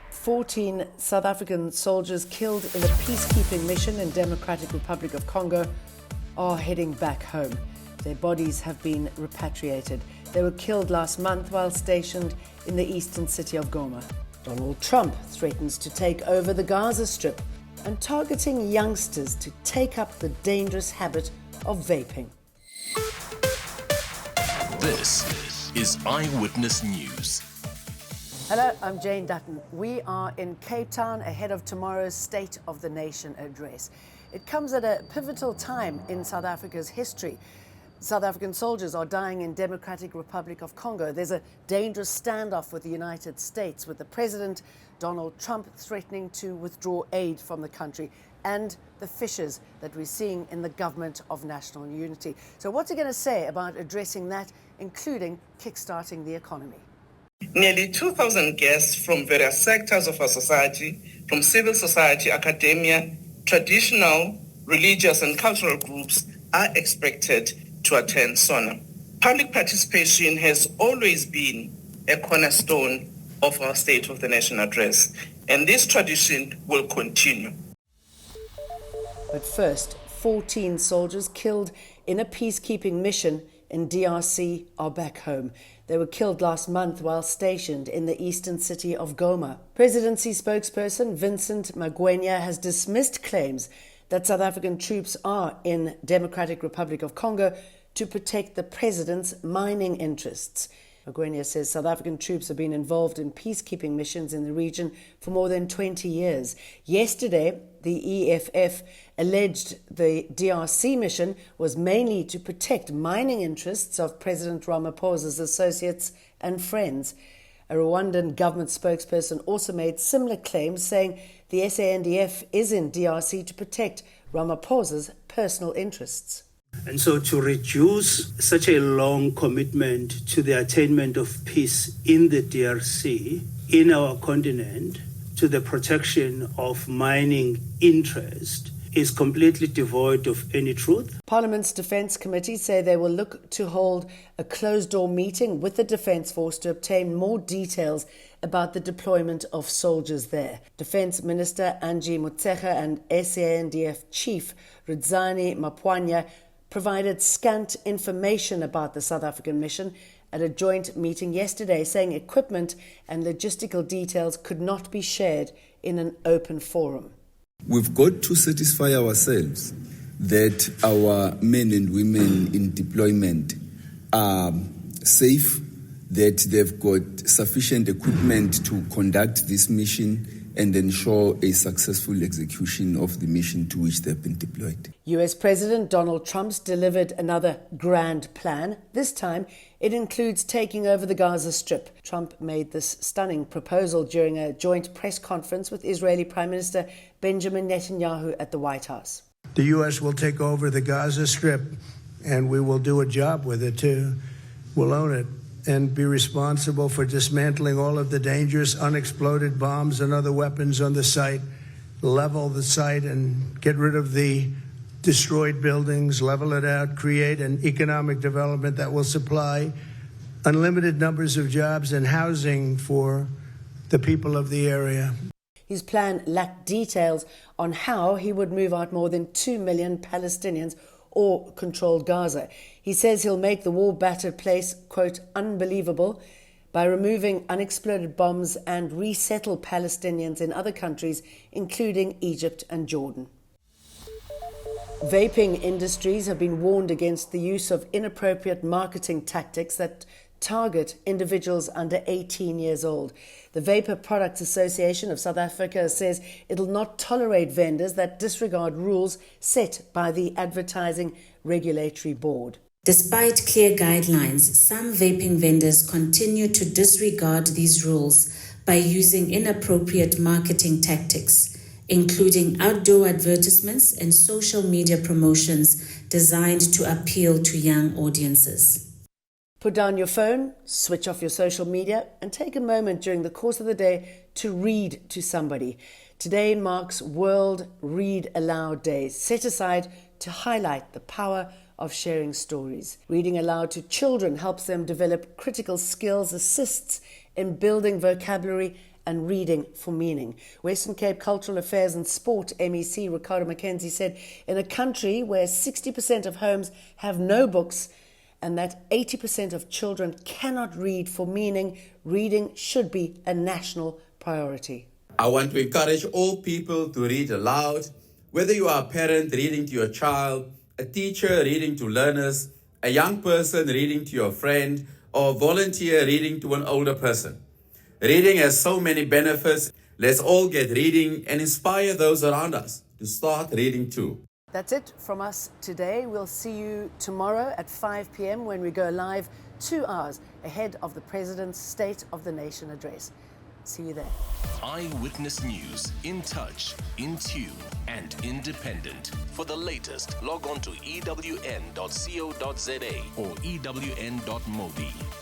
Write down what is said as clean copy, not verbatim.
14 South African soldiers killed in a peacekeeping mission in Democratic Republic of Congo are heading back home. Their bodies have been repatriated. They were killed last month while stationed in the eastern city of Goma. Donald Trump threatens to take over the Gaza Strip and targeting youngsters to take up the dangerous habit of vaping. This is Eyewitness News. Hello, I'm Jane Dutton. We are in Cape Town ahead of tomorrow's State of the Nation address. It comes at a pivotal time in South Africa's history. South African soldiers are dying in Democratic Republic of Congo. There's a dangerous standoff with the United States, with the President, Donald Trump, threatening to withdraw aid from the country, and the fissures that we're seeing in the government of national unity. So what's he going to say about addressing that, including kickstarting the economy? Nearly 2,000 guests from various sectors of our society, from civil society, academia, traditional, religious and cultural groups are expected to attend SONA. Public participation has always been a cornerstone of our State of the Nation address, and this tradition will continue. But first, 14 soldiers killed in a peacekeeping mission in DRC are back home. They were killed last month while stationed in the eastern city of Goma. Presidency spokesperson Vincent Magwenya has dismissed claims that South African troops are in Democratic Republic of Congo to protect the president's mining interests. Magwenya says South African troops have been involved in peacekeeping missions in the region for more than 20 years. Yesterday, the EFF alleged the DRC mission was mainly to protect mining interests of President Ramaphosa's associates and friends. A Rwandan government spokesperson also made similar claims, saying the SANDF is in DRC to protect Ramaphosa's personal interests. And so to reduce such a long commitment to the attainment of peace in the DRC, in our continent, to the protection of mining interest, is completely devoid of any truth. Parliament's Defence Committee say they will look to hold a closed-door meeting with the Defence Force to obtain more details about the deployment of soldiers there. Defence Minister Angie Motshekga and SANDF Chief Rudzani Mapwanya provided scant information about the South African mission at a joint meeting yesterday, saying equipment and logistical details could not be shared in an open forum. We've got to satisfy ourselves that our men and women in deployment are safe, that they've got sufficient equipment to conduct this mission and ensure a successful execution of the mission to which they've been deployed. US President Donald Trump's delivered another grand plan. This time, it includes taking over the Gaza Strip. Trump made this stunning proposal during a joint press conference with Israeli Prime Minister Benjamin Netanyahu at the White House. The U.S. will take over the Gaza Strip, and we will do a job with it, too. We'll own it and be responsible for dismantling all of the dangerous unexploded bombs and other weapons on the site, level the site and get rid of the destroyed buildings, level it out, create an economic development that will supply unlimited numbers of jobs and housing for the people of the area. His plan lacked details on how he would move out more than 2 million Palestinians or control Gaza. He says he'll make the war-battered place, quote, unbelievable by removing unexploded bombs and resettle Palestinians in other countries, including Egypt and Jordan. Vaping industries have been warned against the use of inappropriate marketing tactics that target individuals under 18 years old. The Vapor Products Association of South Africa says it'll not tolerate vendors that disregard rules set by the Advertising Regulatory Board. Despite clear guidelines, some vaping vendors continue to disregard these rules by using inappropriate marketing tactics, including outdoor advertisements and social media promotions designed to appeal to young audiences. Put down your phone, switch off your social media, and take a moment during the course of the day to read to somebody. Today marks World Read Aloud Day, set aside to highlight the power of sharing stories. Reading aloud to children helps them develop critical skills, assists in building vocabulary and reading for meaning. Western Cape Cultural Affairs and Sport MEC Ricardo McKenzie said in a country where 60% of homes have no books and that 80% of children cannot read for meaning, reading should be a national priority. I want to encourage all people to read aloud, whether you are a parent reading to your child, a teacher reading to learners, a young person reading to your friend, or a volunteer reading to an older person. Reading has so many benefits. Let's all get reading and inspire those around us to start reading too. That's it from us today. We'll see you tomorrow at 5 p.m. when we go live 2 hours ahead of the President's State of the Nation address. See you there. Eyewitness News, in touch, in tune, and independent. For the latest, log on to ewn.co.za or ewn.mobi.